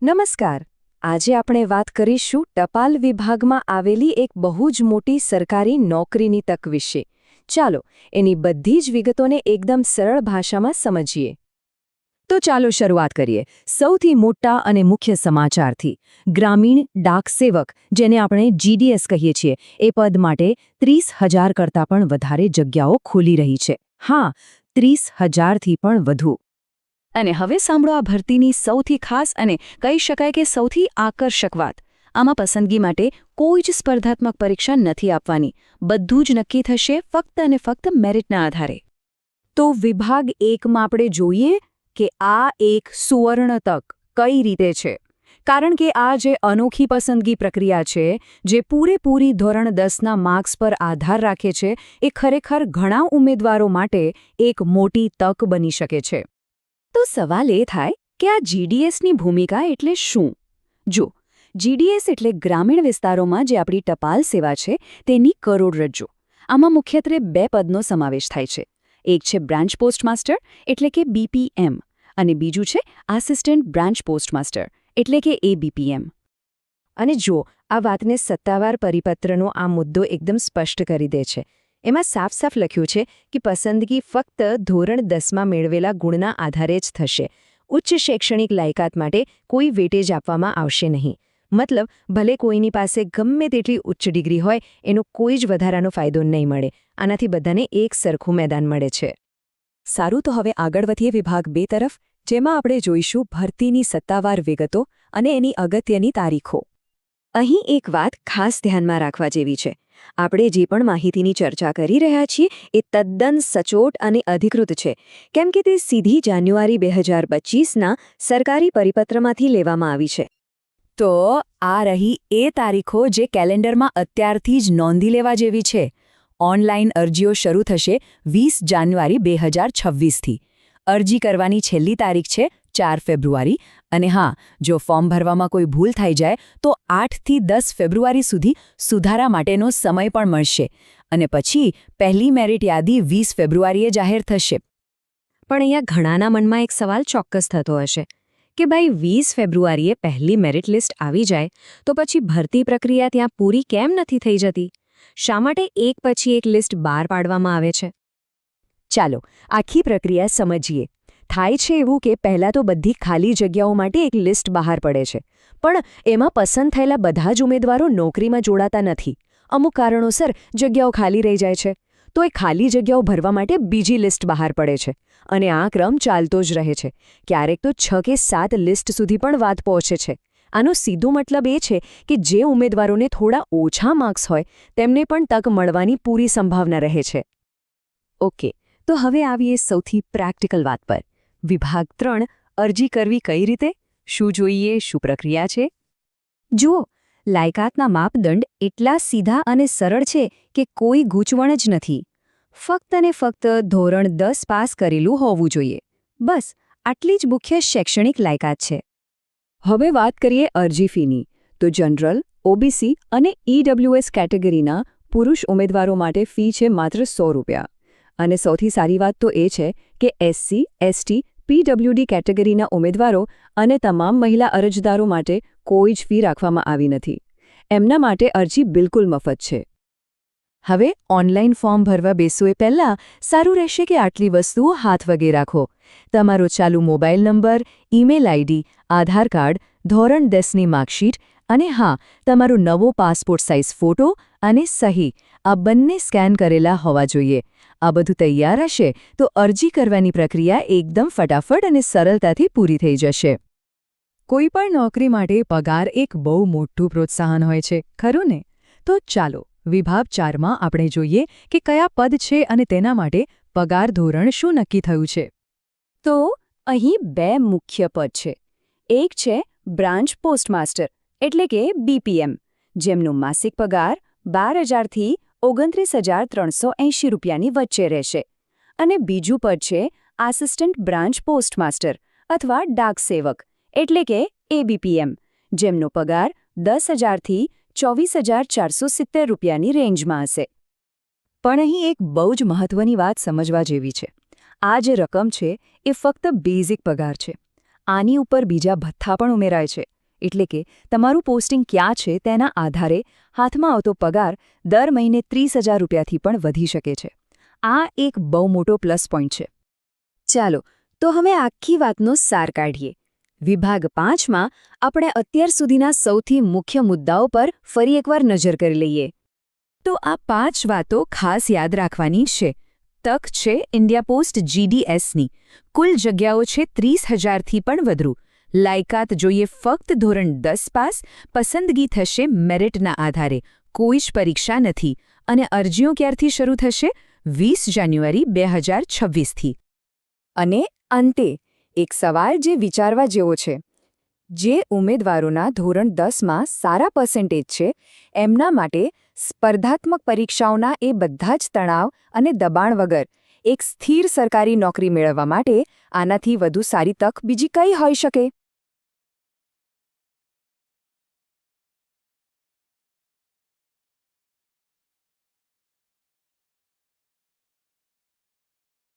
નમસ્કાર. આજે આપણે વાત કરીશું ટપાલ વિભાગમાં આવેલી એક બહુ જ મોટી સરકારી નોકરીની તક વિશે. ચાલો એની બધી જ વિગતોને એકદમ સરળ ભાષામાં સમજીએ. તો ચાલો શરૂઆત કરીએ સૌથી મોટા અને મુખ્ય સમાચારથી. ગ્રામીણ ડાક સેવક, જેને આપણે GDS કહીએ છીએ, એ પદ માટે 30,000 કરતાં પણ વધારે જગ્યાઓ ખુલી રહી છે. હા, 30,000થી પણ વધુ. અને હવે સાંભળો આ ભરતીની સૌથી ખાસ અને કહી શકાય કે સૌથી આકર્ષક વાત. આમાં પસંદગી માટે કોઈ જ સ્પર્ધાત્મક પરીક્ષા નથી આપવાની. બધું જ નક્કી થશે ફક્ત અને ફક્ત મેરિટના આધારે. તો વિભાગ 1માં આપણે જોઈએ કે આ એક સુવર્ણ તક કઈ રીતે છે. કારણ કે આ જે અનોખી પસંદગી પ્રક્રિયા છે, જે પૂરેપૂરી ધોરણ 10ના માર્ક્સ પર આધાર રાખે છે, એ ખરેખર ઘણા ઉમેદવારો માટે એક મોટી તક બની શકે છે. તો સવાલ એ થાય કે આ GDSની ભૂમિકા એટલે શું? જો, GDS એટલે ગ્રામીણ વિસ્તારોમાં જે આપણી ટપાલ સેવા છે તેની કરોડરજ્જુ. આમાં મુખ્યત્વે 2 પદનો સમાવેશ થાય છે. એક છે બ્રાન્ચ પોસ્ટમાસ્ટર એટલે કે BPM અને બીજું છે આસિસ્ટન્ટ બ્રાન્ચ પોસ્ટમાસ્ટર એટલે કે ABPM. અને જો આ વાતને સત્તાવાર પરિપત્રનો આ મુદ્દો એકદમ સ્પષ્ટ કરી દે છે. એમાં સાફ લખ્યું છે કે પસંદગી ફક્ત ધોરણ 10માં મેળવેલા ગુણના આધારે જ થશે. ઉચ્ચ શૈક્ષણિક લાયકાત માટે કોઈ વેટેજ આપવામાં આવશે નહીં. મતલબ, ભલે કોઈની પાસે ગમે તેટલી ઉચ્ચ ડિગ્રી હોય, એનો કોઈ જ વધારાનો ફાયદો નહીં મળે. આનાથી બધાને એક સરખું મેદાન મળે છે. સારું, તો હવે આગળ વધીએ વિભાગ 2 તરફ, જેમાં આપણે જોઈશું ભરતીની સત્તાવાર વિગતો અને એની અગત્યની તારીખો. અહીં એક વાત ખાસ ધ્યાનમાં રાખવા જેવી છે. આપણે જે પણ માહિતીની ચર્ચા કરી રહ્યા છીએ એ તદ્દન સચોટ અને અધિકૃત છે, કેમ કે તે સીધી જાન્યુઆરી 2025ના સરકારી પરિપત્રમાંથી લેવામાં આવી છે. તો આ રહી એ તારીખો જે કેલેન્ડરમાં અત્યારથી જ નોંધી લેવા જેવી છે. ઓનલાઈન અરજીઓ શરૂ થશે 20 જાન્યુઆરી 2026થી. અરજી કરવાની છેલ્લી તારીખ છે 4 ફેબ્રુઆરી. અને હા, જો ફોર્મ ભરવામાં કોઈ ભૂલ થઈ જાય તો 8થી 10 ફેબ્રુઆરી સુધી સુધારા માટેનો સમય પણ મળશે. અને પછી પહેલી મેરિટ યાદી 20 ફેબ્રુઆરીએ જાહેર થશે. પણ અહીંયા ઘણાના મનમાં એક સવાલ ચોક્કસ થતો હશે કે ભાઈ, 20 ફેબ્રુઆરીએ પહેલી મેરિટ લિસ્ટ આવી જાય તો પછી ભરતી પ્રક્રિયા ત્યાં પૂરી કેમ નથી થઈ જતી? શા માટે એક પછી એક લિસ્ટ બહાર પાડવામાં આવે છે? ચાલો આખી પ્રક્રિયા સમજીએ. થાય છે એવું કે પહેલાં તો બધી ખાલી જગ્યાઓ માટે એક લિસ્ટ બહાર પડે છે, પણ એમાં પસંદ થયેલા બધા જ ઉમેદવારો નોકરીમાં જોડાતા નથી. અમુક કારણોસર જગ્યાઓ ખાલી રહી જાય છે. તો એ ખાલી જગ્યાઓ ભરવા માટે બીજી લિસ્ટ બહાર પડે છે. અને આ ક્રમ ચાલતો જ રહે છે. ક્યારેક તો 6 કે 7 લિસ્ટ સુધી પણ વાત પહોંચે છે. આનો સીધો મતલબ એ છે કે જે ઉમેદવારોને થોડા ઓછા માર્ક્સ હોય તેમને પણ તક મળવાની પૂરી સંભાવના રહે છે. ઓકે, તો હવે આવીએ સૌથી પ્રેક્ટિકલ વાત પર. વિભાગ 3, અરજી કરવી કઈ રીતે? શું જોઈએ? શું પ્રક્રિયા છે? જુઓ, લાયકાતના માપદંડ એટલા સીધા અને સરળ છે કે કોઈ ગૂંચવણ જ નથી. ફક્ત ને ફક્ત ધોરણ 10 પાસ કરેલું હોવું જોઈએ. બસ આટલી જ મુખ્ય શૈક્ષણિક લાયકાત છે. હવે વાત કરીએ અરજી ફીની. તો જનરલ, OBC અને EWS કેટેગરીના પુરુષ ઉમેદવારો માટે ફી છે માત્ર ₹100. અને સૌથી સારી વાત તો એ છે કે SC, ST, PWD કેટેગરીના ઉમેદવારો અને તમામ મહિલા અરજદારો માટે કોઈ જ ફી રાખવામાં આવી નથી. એમના માટે અરજી બિલકુલ મફત છે. હવે ઓનલાઈન ફોર્મ ભરવા બેસો એ પહેલાં સારું રહેશે કે આટલી વસ્તુઓ હાથવગે રાખો. તમારો ચાલુ મોબાઈલ નંબર, ઈમેલ ID, આધાર કાર્ડ, ધોરણ 10ની માર્કશીટ અને હા, તમારો નવો પાસપોર્ટ સાઇઝ ફોટો અને સહી, આ બંને સ્કેન કરેલા હોવા જોઈએ. આ બધું તૈયાર હશે તો અરજી કરવાની પ્રક્રિયા એકદમ ફટાફટ અને સરળતાથી પૂરી થઈ જશે. કોઈ પણ નોકરી માટે પગાર એક બહુ મોટું પ્રોત્સાહન હોય છે, ખરું ને? તો ચાલો વિભાગ 4માં આપણે જોઈએ કે કયા પદ છે અને તેના માટે પગાર ધોરણ શું નક્કી થયું છે. તો અહીં 2 મુખ્ય પદ છે. એક છે બ્રાન્ચ પોસ્ટમાસ્ટર એટલે કે BPM, જેમનો માસિક પગાર 12,000થી 29,380 રૂપિયાની વચ્ચે રહેશે. અને બીજું પદ છે આસિસ્ટન્ટ બ્રાન્ચ પોસ્ટમાસ્ટર અથવા ડાક સેવક એટલે કે ABPM, જેમનો પગાર 10,000થી 24,470 રૂપિયાની રેન્જમાં હશે. પણ અહીં એક બહુ જ મહત્વની વાત સમજવા જેવી છે. આ જે રકમ છે એ ફક્ત બેઝિક પગાર છે. આની ઉપર બીજા ભથ્થા પણ ઉમેરાય છે, એટલે કે તમારું પોસ્ટિંગ ક્યાં છે તેના આધારે હાથમાં આવતો પગાર દર મહિને 30,000 રૂપિયાથી પણ વધી શકે છે. આ એક બહુ મોટો પ્લસ પોઈન્ટ છે. ચાલો તો હવે આખી વાતનો સાર કાઢીએ. વિભાગ 5માં આપણે અત્યાર સુધીના સૌથી મુખ્ય મુદ્દાઓ પર ફરી એકવાર નજર કરી લઈએ. તો આ 5 વાતો ખાસ યાદ રાખવાની છે. તક છે ઇન્ડિયા પોસ્ટ GDSની. કુલ જગ્યાઓ છે 30,000થી પણ વધુ. લાયકાત જોઈએ ફક્ત ધોરણ 10 પાસ. પસંદગી થશે મેરિટના આધારે. કોઈ જ પરીક્ષા નથી. અને અરજીઓ ક્યારથી શરૂ થશે? 20 જાન્યુઆરી 2026થી. અને અંતે એક સવાલ જે વિચારવા જેવો છે. જે ઉમેદવારોના ધોરણ 10માં સારા પર્સન્ટેજ છે એમના માટે સ્પર્ધાત્મક પરીક્ષાઓના એ બધા જ તણાવ અને દબાણ વગર એક સ્થિર સરકારી નોકરી મેળવવા માટે આનાથી વધુ સારી તક બીજી કઈ હોઈ શકે?